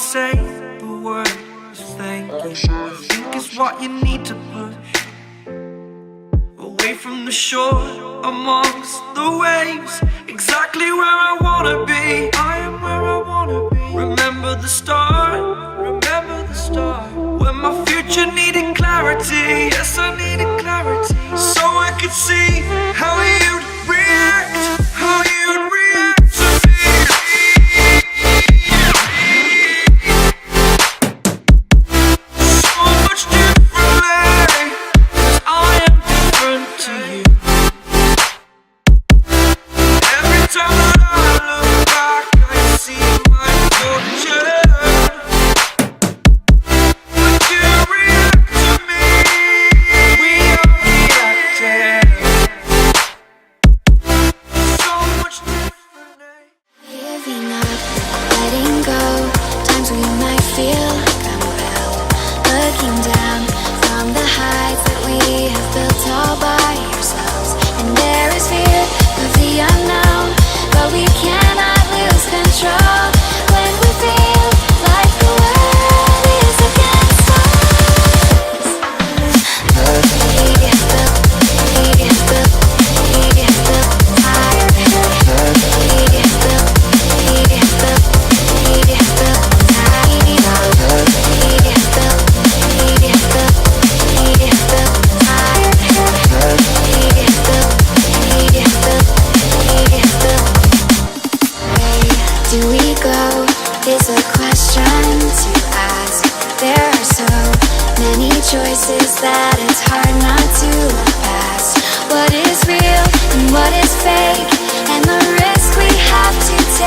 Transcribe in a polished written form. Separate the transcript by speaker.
Speaker 1: say the word thank you. I think it's what you need to push away from the shore, amongst the waves, exactly where I wanna be. I am where I wanna be. Remember the start, when my future needed clarity. Yes, I needed clarity, so I could see how you'd react, how you'd react to me. So much differently, 'cause I am different to you. Every time that I look back, I see my fortune. But you react to me. We are reacting so much differently.
Speaker 2: Giving up, letting go. Times we might feel compelled, looking down from the heights that we have built all by ourselves. And there is fear of the unknown, but we cannot lose control when we feel like the world is against us. Do we go is a question to ask. There are so many choices that it's hard not to look past. What is real and what is fake, and the risk we have to take.